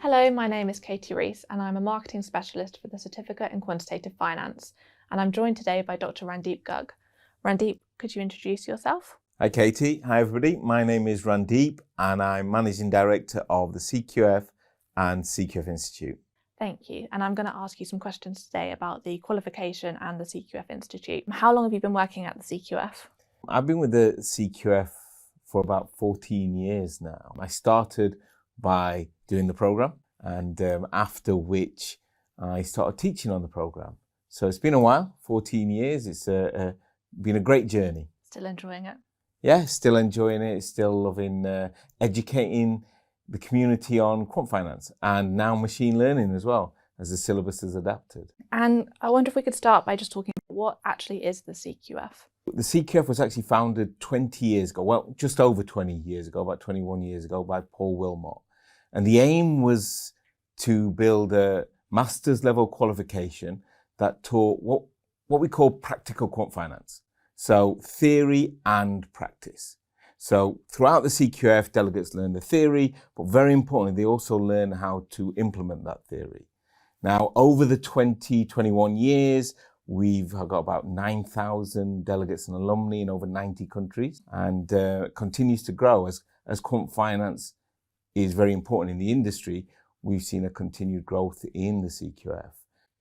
Hello, my name is Katie Rees and I'm a marketing specialist for the Certificate in Quantitative Finance, and I'm joined today by Dr. Randeep Gug. Randeep, could you introduce yourself? Hi Katie, hi everybody. My name is Randeep and I'm Managing Director of the CQF and CQF Institute. Thank you. And I'm going to ask you some questions today about the qualification and the CQF Institute. How long have you been working at the CQF? I've been with the CQF for about 14 years now. I started by doing the program, and after which I started teaching on the program. So it's been a while, 14 years. It's been a great journey. Still enjoying it? Yeah, still enjoying it. Still loving educating the community on quant finance and now machine learning as well, as the syllabus is adapted. And I wonder if we could start by just talking about what actually is the CQF? The CQF was actually founded 20 years ago, well, just over 20 years ago, about 21 years ago, by Paul Wilmot. And the aim was to build a master's level qualification that taught what we call practical quant finance. So theory and practice. So throughout the CQF, delegates learn the theory, but very importantly, they also learn how to implement that theory. Now, over the 21 years, we've got about 9,000 delegates and alumni in over 90 countries, and continues to grow as quant finance is very important in the industry. We've seen a continued growth in the CQF.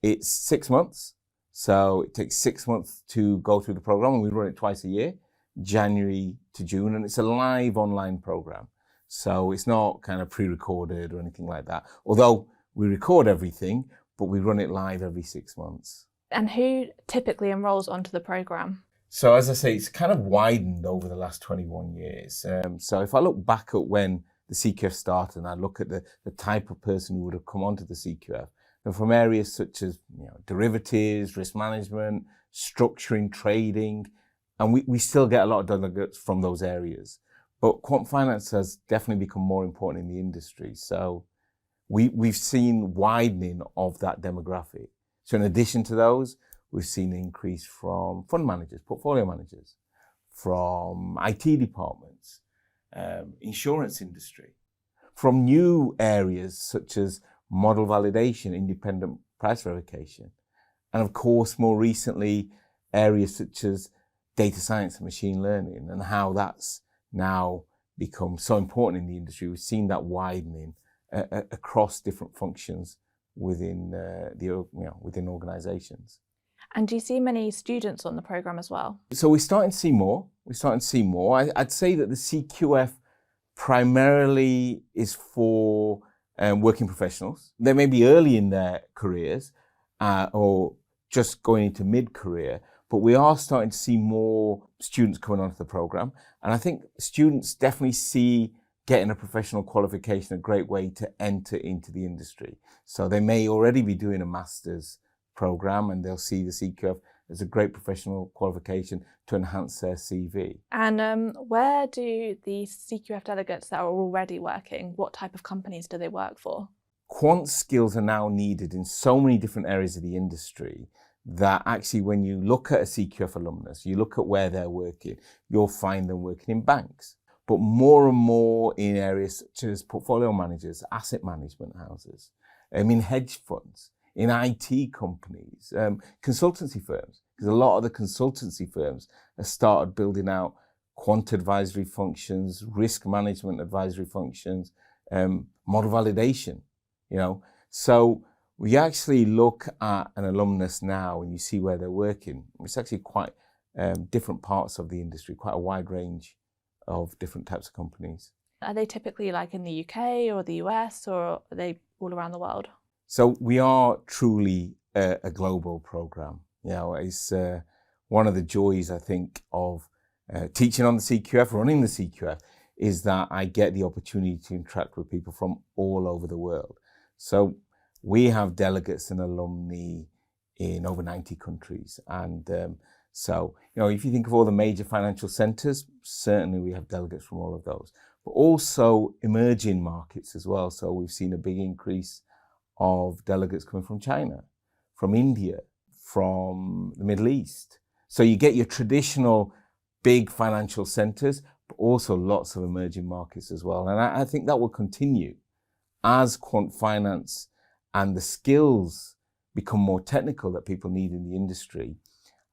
It's 6 months, so it takes 6 months to go through the program, and we run it twice a year, January to June, and it's a live online program. So it's not kind of pre-recorded or anything like that. Although we record everything, but we run it live every 6 months. And who typically enrolls onto the program? So as I say, it's kind of widened over the last 21 years. So if I look back at when the CQF started and I look at the type of person who would have come onto the CQF, and from areas such as derivatives, risk management, structuring, trading, and we still get a lot of delegates from those areas. But quant finance has definitely become more important in the industry. So we've seen widening of that demographic. So in addition to those, we've seen an increase from fund managers, portfolio managers, from IT departments, insurance industry, from new areas such as model validation, independent price verification, and of course, more recently, areas such as data science and machine learning, and how that's now become so important in the industry. We've seen that widening across different functions within within organizations. And do you see many students on the program as well? So we're starting to see more. I'd say that the CQF primarily is for working professionals. They may be early in their careers or just going into mid-career, but we are starting to see more students coming onto the program. And I think students definitely see getting a professional qualification a great way to enter into the industry. So they may already be doing a master's program and they'll see the CQF as a great professional qualification to enhance their CV. And where do the CQF delegates that are already working, what type of companies do they work for? Quant skills are now needed in so many different areas of the industry that actually when you look at a CQF alumnus, you look at where they're working, you'll find them working in banks, but more and more in areas such as portfolio managers, asset management houses, in hedge funds, in IT companies, consultancy firms, because a lot of the consultancy firms have started building out quant advisory functions, risk management advisory functions, model validation, So we actually look at an alumnus now and you see where they're working. It's actually quite different parts of the industry, quite a wide range of different types of companies. Are they typically like in the UK or the US, or are they all around the world? So we are truly a global program. It's one of the joys, I think, of teaching on the CQF, running the CQF, is that I get the opportunity to interact with people from all over the world. So we have delegates and alumni in over 90 countries. And so, if you think of all the major financial centers, certainly we have delegates from all of those, but also emerging markets as well. So we've seen a big increase of delegates coming from China, from India, from the Middle East. So you get your traditional big financial centers, but also lots of emerging markets as well. And I think that will continue as quant finance and the skills become more technical that people need in the industry,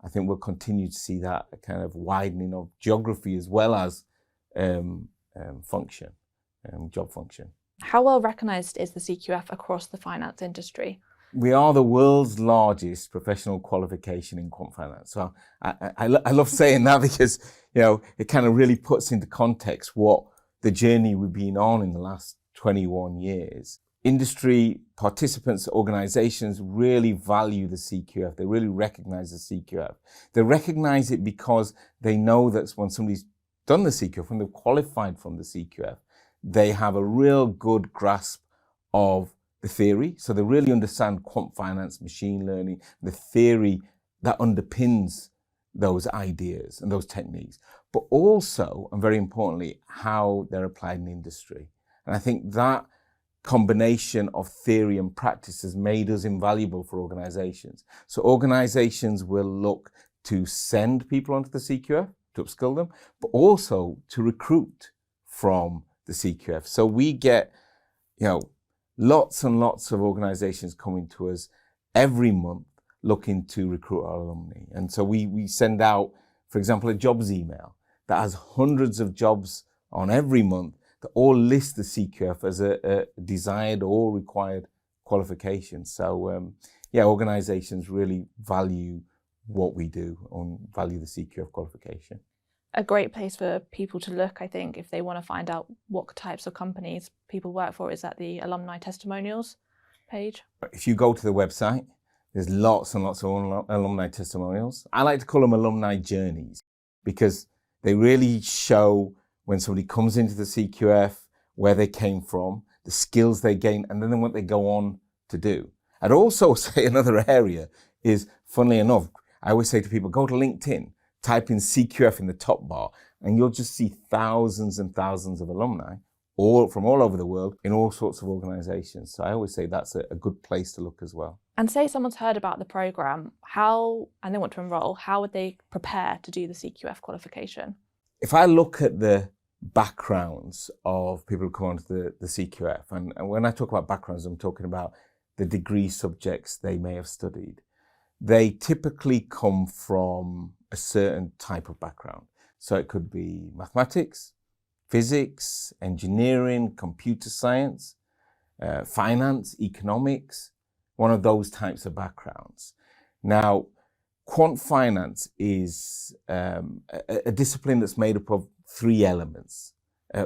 I think we'll continue to see that kind of widening of geography as well as function, job function. How well recognised is the CQF across the finance industry? We are the world's largest professional qualification in quant finance. So I love saying that because, it kind of really puts into context what the journey we've been on in the last 21 years. Industry participants, organizations really value the CQF. They really recognize the CQF. They recognize it because they know that when somebody's done the CQF, when they've qualified from the CQF, they have a real good grasp of the theory. So they really understand quant finance, machine learning, the theory that underpins those ideas and those techniques, but also, and very importantly, how they're applied in industry. And I think that combination of theory and practice has made us invaluable for organizations. So organizations will look to send people onto the CQF to upskill them, but also to recruit from the CQF. So we get, lots and lots of organizations coming to us every month looking to recruit our alumni. And so we send out, for example, a jobs email that has hundreds of jobs on every month that all list the CQF as a desired or required qualification. So organizations really value what we do and value the CQF qualification. A great place for people to look, I think, if they want to find out what types of companies people work for, is at the alumni testimonials page. If you go to the website, there's lots and lots of alumni testimonials. I like to call them alumni journeys because they really show when somebody comes into the CQF, where they came from, the skills they gain, and then what they go on to do. I'd also say another area is, funnily enough, I always say to people, go to LinkedIn, type in CQF in the top bar, and you'll just see thousands and thousands of alumni all from all over the world in all sorts of organizations. So I always say that's a good place to look as well. And say someone's heard about the program, and they want to enroll, how would they prepare to do the CQF qualification? If I look at the backgrounds of people who come onto the CQF, and when I talk about backgrounds, I'm talking about the degree subjects they may have studied. They typically come from a certain type of background. So it could be mathematics, physics, engineering, computer science, finance, economics, one of those types of backgrounds. Now, quant finance is a discipline that's made up of three elements.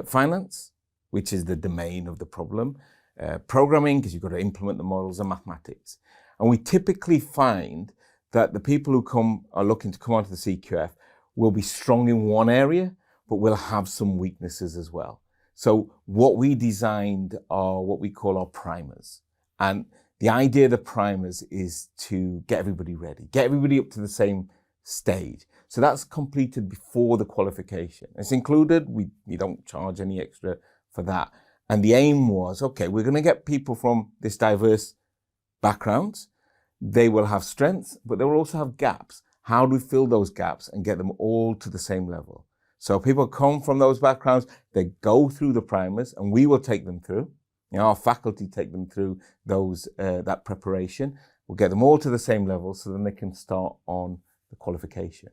Finance, which is the domain of the problem, programming, because you've got to implement the models, and mathematics. And we typically find that the people who are looking to come onto the CQF will be strong in one area, but will have some weaknesses as well. So what we designed are what we call our primers. And the idea of the primers is to get everybody ready, get everybody up to the same stage. So that's completed before the qualification. It's included, we don't charge any extra for that. And the aim was, okay, we're going to get people from this diverse backgrounds. They will have strengths, but they will also have gaps. How do we fill those gaps and get them all to the same level? So people come from those backgrounds, they go through the primers, and we will take them through. Our faculty take them through that preparation. We'll get them all to the same level so then they can start on the qualification.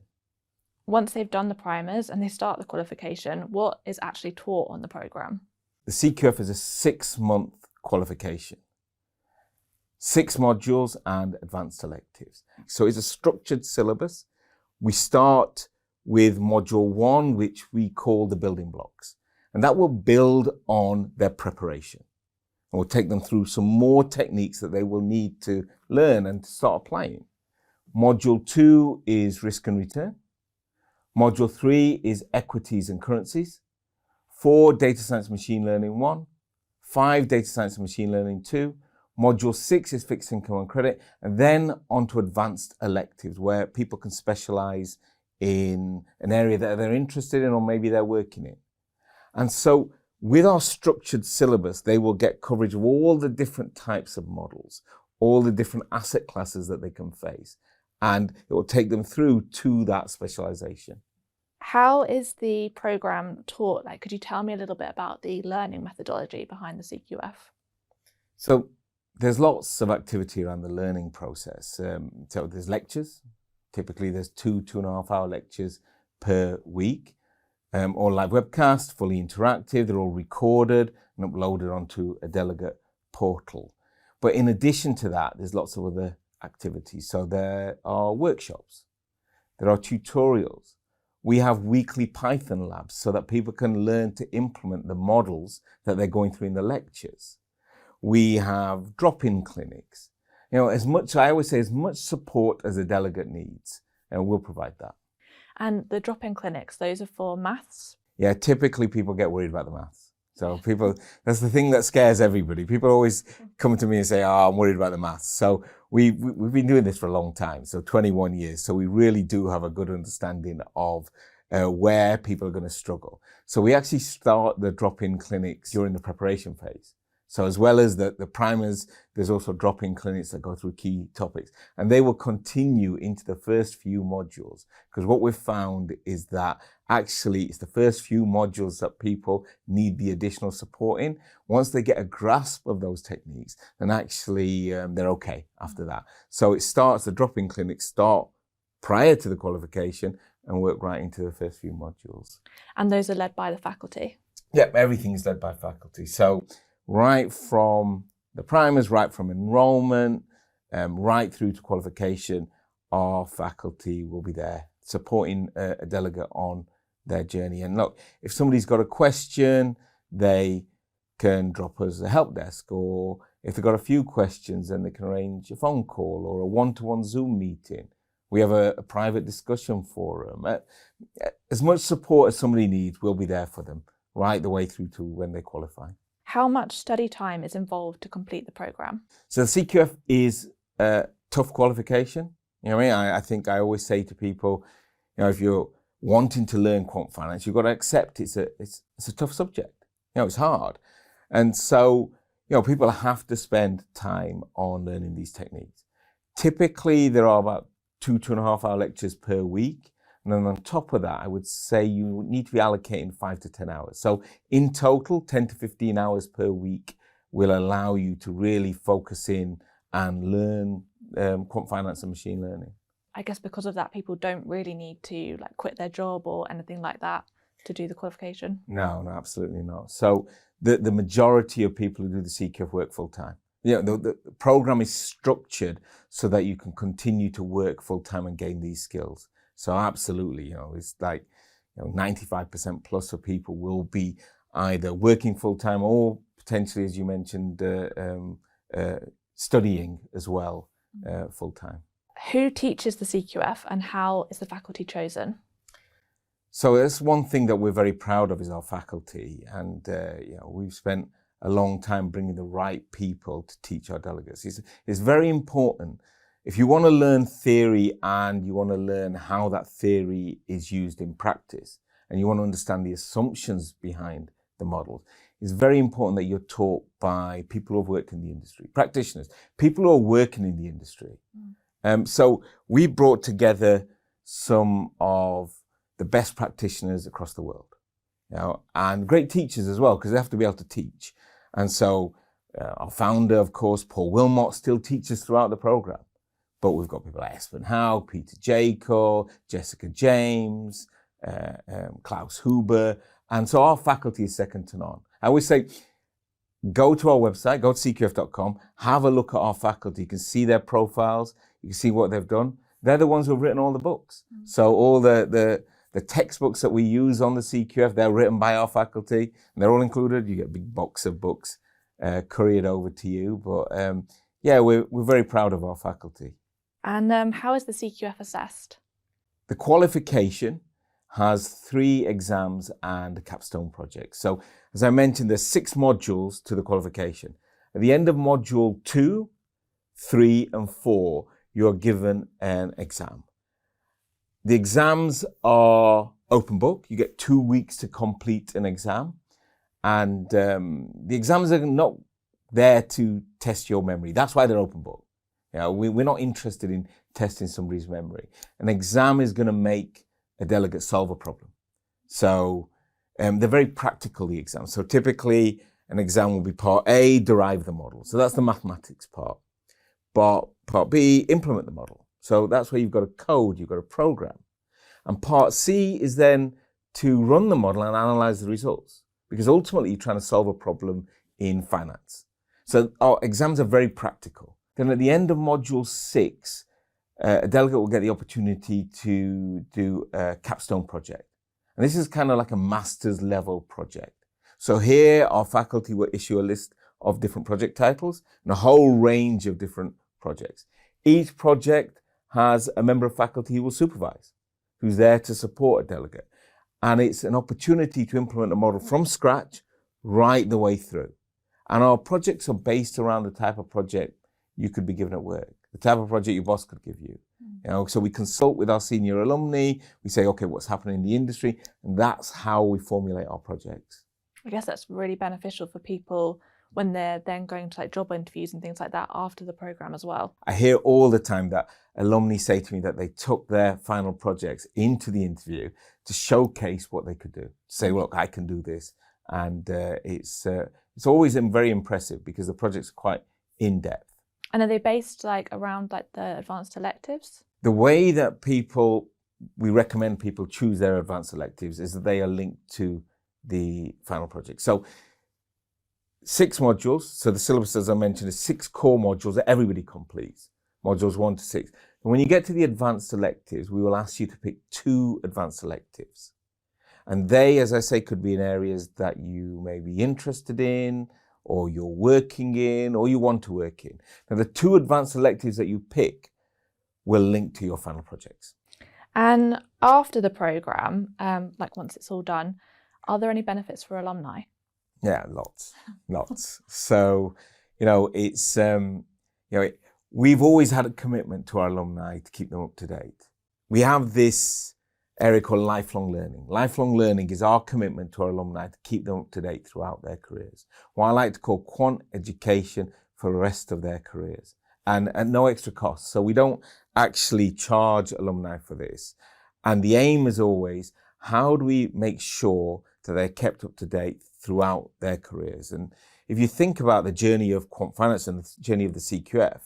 Once they've done the primers and they start the qualification, what is actually taught on the programme? The CQF is a 6-month qualification. 6 modules and advanced electives. So it's a structured syllabus. We start with module 1, which we call the building blocks. And that will build on their preparation. And we'll take them through some more techniques that they will need to learn and to start applying. Module 2 is risk and return. Module 3 is equities and currencies. 4, data science machine learning 1. 5, data science and machine learning 2. Module 6 is fixed income and credit, and then on to advanced electives where people can specialize in an area that they're interested in or maybe they're working in. And so with our structured syllabus, they will get coverage of all the different types of models, all the different asset classes that they can face, and it will take them through to that specialization. How is the program taught? Could you tell me a little bit about the learning methodology behind the CQF? So there's lots of activity around the learning process. So there's lectures. Typically there's 2.5 hour lectures per week. All live webcast, fully interactive. They're all recorded and uploaded onto a delegate portal. But in addition to that, there's lots of other activities. So there are workshops. There are tutorials. We have weekly Python labs so that people can learn to implement the models that they're going through in the lectures. We have drop-in clinics. I always say, as much support as a delegate needs, and we'll provide that. And the drop-in clinics, those are for maths? Yeah, typically people get worried about the maths. So that's the thing that scares everybody. People always come to me and say, I'm worried about the maths. So we've been doing this for a long time, so 21 years. So we really do have a good understanding of where people are going to struggle. So we actually start the drop-in clinics during the preparation phase. So as well as the primers, there's also drop-in clinics that go through key topics. And they will continue into the first few modules. Because what we've found is that actually it's the first few modules that people need the additional support in. Once they get a grasp of those techniques, then actually they're okay after that. So the drop-in clinics start prior to the qualification and work right into the first few modules. And those are led by the faculty? Yep, everything's led by faculty. So right from the primers, right from enrollment, right through to qualification, our faculty will be there supporting a delegate on their journey. And look, if somebody's got a question, they can drop us a help desk, or if they've got a few questions, then they can arrange a phone call or a one-to-one Zoom meeting. We have a private discussion forum. As much support as somebody needs, we'll be there for them right the way through to when they qualify. How much study time is involved to complete the programme? So the CQF is a tough qualification. You know what I mean? I think I always say to people, if you're wanting to learn quant finance, you've got to accept it's a tough subject. It's hard. And so, people have to spend time on learning these techniques. Typically, there are about 2.5 hour lectures per week. And then on top of that, I would say you need to be allocating 5 to 10 hours. So in total, 10 to 15 hours per week will allow you to really focus in and learn quant finance and machine learning. I guess because of that, people don't really need to quit their job or anything like that to do the qualification. No, absolutely not. So the majority of people who do the CQF work full time. The program is structured so that you can continue to work full time and gain these skills. So absolutely, it's 95% plus of people will be either working full time or potentially, as you mentioned, studying as well full time. Who teaches the CQF and how is the faculty chosen? So that's one thing that we're very proud of is our faculty, and we've spent a long time bringing the right people to teach our delegates. It's very important. If you want to learn theory and you want to learn how that theory is used in practice, and you want to understand the assumptions behind the models, it's very important that you're taught by people who have worked in the industry, practitioners, people who are working in the industry. So we brought together some of the best practitioners across the world, and great teachers as well, because they have to be able to teach. And so our founder, of course, Paul Wilmot, still teaches throughout the program. But we've got people like Espen Howe, Peter Jacob, Jessica James, Klaus Huber. And so our faculty is second to none. I always say, go to our website, go to cqf.com, have a look at our faculty. You can see their profiles. You can see what they've done. They're the ones who have written all the books. So all the textbooks that we use on the CQF, they're written by our faculty. And they're all included. You get a big box of books couriered over to you. But we're very proud of our faculty. And how is the CQF assessed? The qualification has 3 exams and a capstone project. So as I mentioned, there's 6 modules to the qualification. At the end of module 2, 3 and 4, you're given an exam. The exams are open book. You get 2 weeks to complete an exam. And the exams are not there to test your memory. That's why they're open book. We're not interested in testing somebody's memory. An exam is going to make a delegate solve a problem. So they're very practical, the exams. So typically an exam will be part A, derive the model. So that's the mathematics part. But part B, implement the model. So that's where you've got a code, you've got a program. And part C is then to run the model and analyze the results. Because ultimately you're trying to solve a problem in finance. So our exams are very practical. Then at the end of module 6, a delegate will get the opportunity to do a capstone project. And this is kind of like a master's level project. So here our faculty will issue a list of different project titles and a whole range of different projects. Each project has a member of faculty who will supervise, who's there to support a delegate. And it's an opportunity to implement a model from scratch right the way through. And our projects are based around the type of project you could be given at work, the type of project your boss could give you. So we consult with our senior alumni, we say, okay, what's happening in the industry? And that's how we formulate our projects. I guess that's really beneficial for people when they're then going to like job interviews and things like that after the program as well. I hear all the time that alumni say to me that they took their final projects into the interview to showcase what they could do. To say, look, I can do this. And it's always very impressive because the projects are quite in-depth. And are they based like around like the advanced electives? The way that we recommend people choose their advanced electives is that they are linked to the final project. So 6 modules. So the syllabus, as I mentioned, is 6 core modules that everybody completes, modules 1 to 6. And when you get to the advanced electives, we will ask you to pick 2 advanced electives. And they, as I say, could be in areas that you may be interested in, or you're working in, or you want to work in. Now, the 2 advanced electives that you pick will link to your final projects. And after the program, like once it's all done, are there any benefits for alumni? Yeah, lots. So, it's, we've always had a commitment to our alumni to keep them up to date. We have this area called lifelong learning. Lifelong learning is our commitment to our alumni to keep them up to date throughout their careers. What I like to call quant education for the rest of their careers, and at no extra cost. So we don't actually charge alumni for this. And the aim is always, how do we make sure that they're kept up to date throughout their careers? And if you think about the journey of quant finance and the journey of the CQF,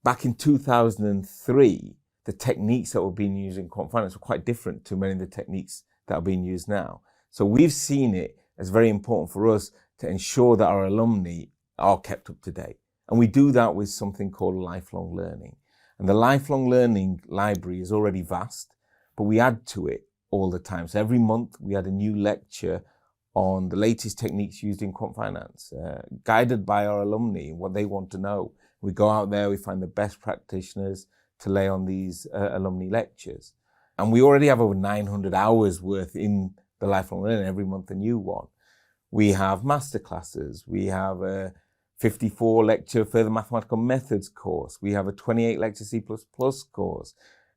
back in 2003, the techniques that were being used in quant finance were quite different to many of the techniques that are being used now. So we've seen it as very important for us to ensure that our alumni are kept up to date. And we do that with something called lifelong learning. And the lifelong learning library is already vast, but we add to it all the time. So every month we had a new lecture on the latest techniques used in quant finance, guided by our alumni, what they want to know. We go out there, we find the best practitioners to lay on these alumni lectures. And we already have over 900 hours worth in the lifelong learning, every month a new one. We have masterclasses, we have a 54 lecture further mathematical methods course, we have a 28 lecture C++ course,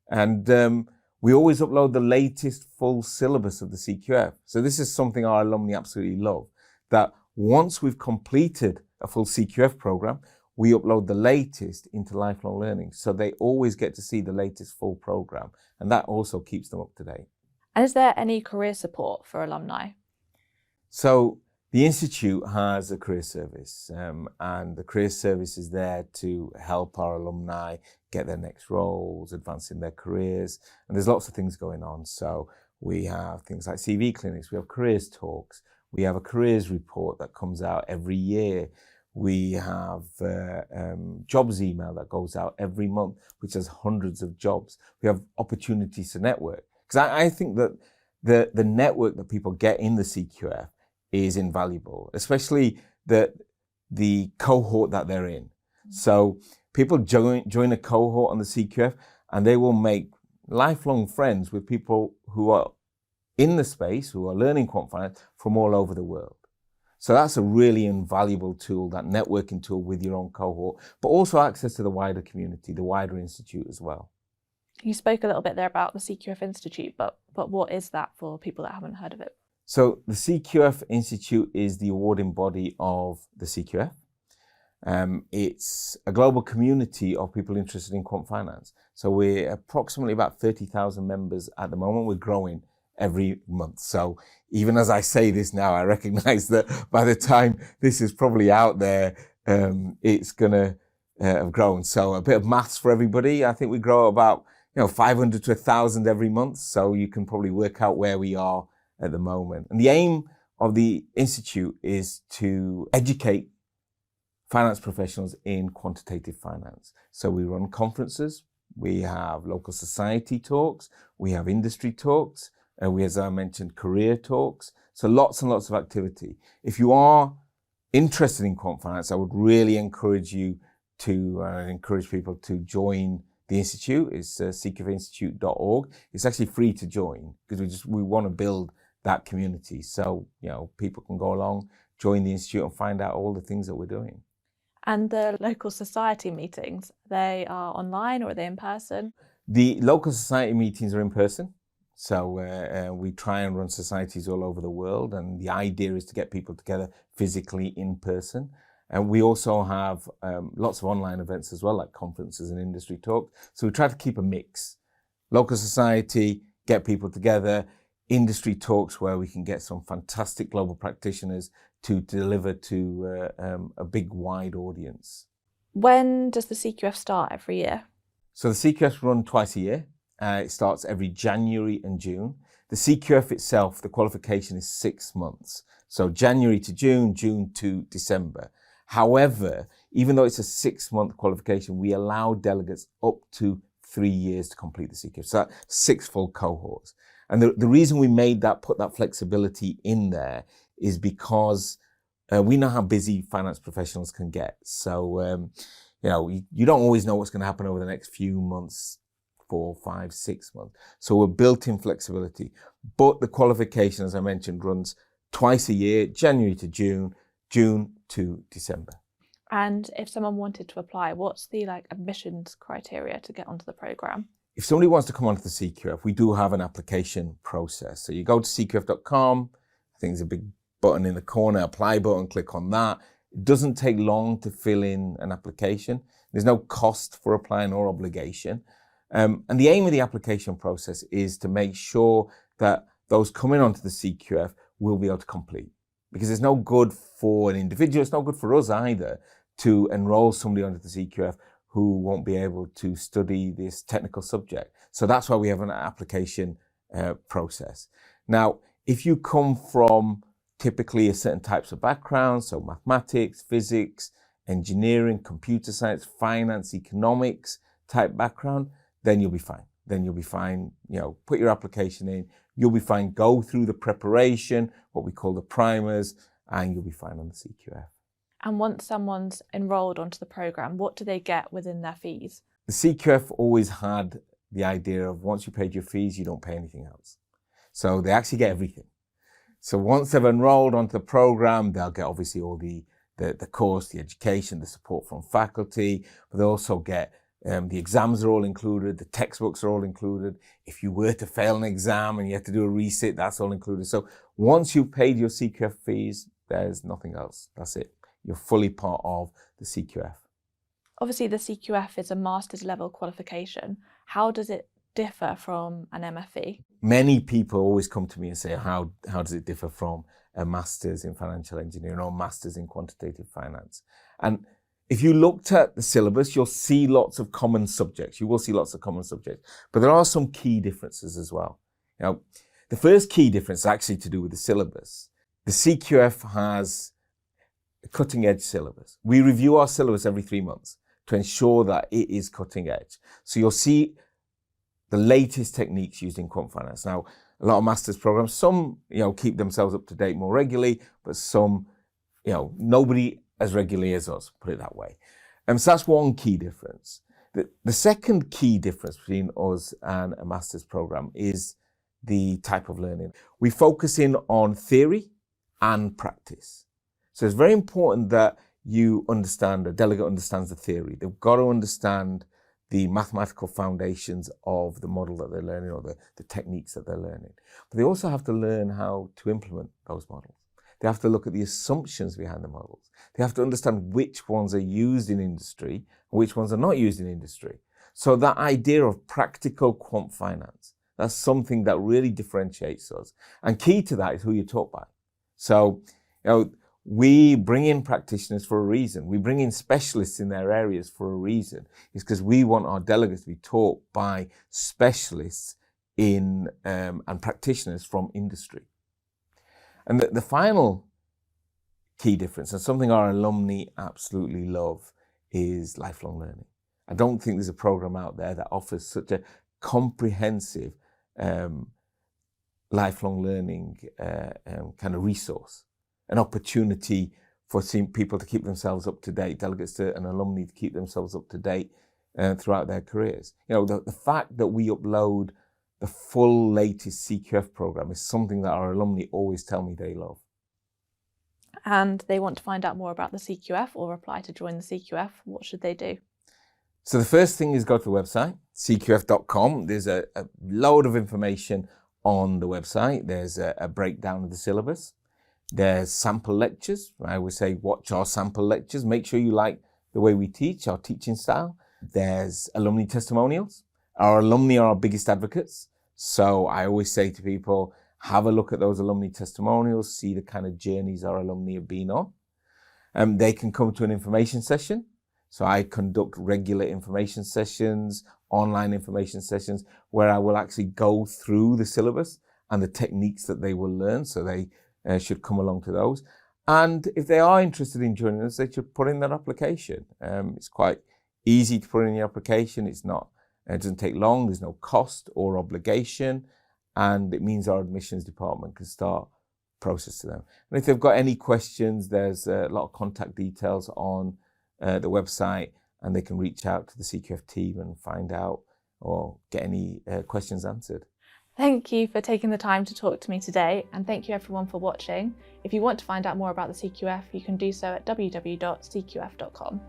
and we always upload the latest full syllabus of the CQF. So this is something our alumni absolutely love, that once we've completed a full CQF program, we upload the latest into lifelong learning. So they always get to see the latest full program. And that also keeps them up to date. And is there any career support for alumni? So the Institute has a career service, and the career service is there to help our alumni get their next roles, advance in their careers. And there's lots of things going on. So we have things like CV clinics, we have careers talks, we have a careers report that comes out every year. We have jobs email that goes out every month, which has hundreds of jobs. We have opportunities to network. Because I think that the network that people get in the CQF is invaluable, especially the cohort that they're in. So people join a cohort on the CQF and they will make lifelong friends with people who are in the space, who are learning quant finance from all over the world. So that's a really invaluable tool, that networking tool with your own cohort, but also access to the wider community, the wider institute as well. You spoke a little bit there about the CQF Institute, but what is that for people that haven't heard of it? So the CQF Institute is the awarding body of the CQF. It's a global community of people interested in quant finance. So we're approximately about 30,000 members at the moment. We're growing every month. So even as I say this now, I recognize that by the time this is probably out there, it's going to have grown. So a bit of maths for everybody. I think we grow about 500 to 1,000 every month. So you can probably work out where we are at the moment. And the aim of the Institute is to educate finance professionals in quantitative finance. So we run conferences, we have local society talks, we have industry talks, we, as I mentioned, career talks. So lots and lots of activity. If you are interested in quant finance, I would really encourage you to encourage people to join the Institute. It's cqfinstitute.org. It's actually free to join because we want to build that community. So, people can go along, join the Institute and find out all the things that we're doing. And the local society meetings, they are online or are they in person? The local society meetings are in person. So we try and run societies all over the world. And the idea is to get people together physically in person. And we also have lots of online events as well, like conferences and industry talks. So we try to keep a mix. Local society, get people together, industry talks where we can get some fantastic global practitioners to deliver to a big, wide audience. When does the CQF start every year? So the CQFs run twice a year. It starts every January and June. The CQF itself, the qualification is 6 months. So January to June, June to December. However, even though it's a 6-month qualification, we allow delegates up to 3 years to complete the CQF. So that's 6 full cohorts. And the reason we put that flexibility in there is because we know how busy finance professionals can get. So, you don't always know what's going to happen over the next few months, 4, 5, 6 months. So we're built-in flexibility. But the qualification, as I mentioned, runs twice a year, January to June, June to December. And if someone wanted to apply, what's the admissions criteria to get onto the program? If somebody wants to come onto the CQF, we do have an application process. So you go to cqf.com, I think there's a big button in the corner, apply button, click on that. It doesn't take long to fill in an application. There's no cost for applying or obligation. And the aim of the application process is to make sure that those coming onto the CQF will be able to complete. Because it's no good for an individual, it's no good for us either to enroll somebody onto the CQF who won't be able to study this technical subject. So that's why we have an application process. Now, if you come from typically a certain types of backgrounds, so mathematics, physics, engineering, computer science, finance, economics type background, then you'll be fine. Then you'll be fine, put your application in, you'll be fine, go through the preparation, what we call the primers, and you'll be fine on the CQF. And once someone's enrolled onto the program, what do they get within their fees? The CQF always had the idea of once you paid your fees, you don't pay anything else. So they actually get everything. So once they've enrolled onto the program, they'll get obviously all the course, the education, the support from faculty, but they also get the exams are all included, the textbooks are all included. If you were to fail an exam and you have to do a resit, that's all included. So once you've paid your CQF fees, there's nothing else. That's it. You're fully part of the CQF. Obviously, the CQF is a master's level qualification. How does it differ from an MFE? Many people always come to me and say, how does it differ from a master's in financial engineering or master's in quantitative finance? And if you looked at the syllabus, you'll see lots of common subjects. You will see lots of common subjects, but there are some key differences as well. The first key difference is actually to do with the syllabus. The CQF has a cutting edge syllabus. We review our syllabus every 3 months to ensure that it is cutting edge. So you'll see the latest techniques used in quant finance. Now, a lot of master's programs, some, keep themselves up to date more regularly, but some, nobody as regularly as us, put it that way. So that's one key difference. The second key difference between us and a master's program is the type of learning. We focus in on theory and practice. So it's very important that a delegate understands the theory. They've got to understand the mathematical foundations of the model that they're learning or the techniques that they're learning. But they also have to learn how to implement those models. They have to look at the assumptions behind the models. They have to understand which ones are used in industry and which ones are not used in industry. So that idea of practical quant finance, That's something that really differentiates us. And key to that is who you're taught by. So, we bring in practitioners for a reason. We bring in specialists in their areas for a reason. It's because we want our delegates to be taught by specialists in and practitioners from industry. And the final key difference, and something our alumni absolutely love, is lifelong learning. I don't think there's a program out there that offers such a comprehensive lifelong learning kind of resource, an opportunity for people to keep themselves up to date, delegates and alumni to keep themselves up to date throughout their careers. The fact that we upload the full latest CQF program is something that our alumni always tell me they love. And they want to find out more about the CQF or apply to join the CQF, what should they do? So the first thing is go to the website, cqf.com. There's a load of information on the website. There's a breakdown of the syllabus. There's sample lectures. I would say watch our sample lectures. Make sure you like the way we teach, our teaching style. There's alumni testimonials. Our alumni are our biggest advocates. So I always say to people, have a look at those alumni testimonials, see the kind of journeys our alumni have been on. They can come to an information session. So I conduct regular information sessions, online information sessions, where I will actually go through the syllabus and the techniques that they will learn. So they should come along to those. And if they are interested in joining us, they should put in their application. It's quite easy to put in your application. It doesn't take long. There's no cost or obligation. And it means our admissions department can start process to them. And if they've got any questions, there's a lot of contact details on the website, and they can reach out to the CQF team and find out or get any questions answered. Thank you for taking the time to talk to me today, and thank you everyone for watching. If you want to find out more about the CQF, you can do so at www.cqf.com.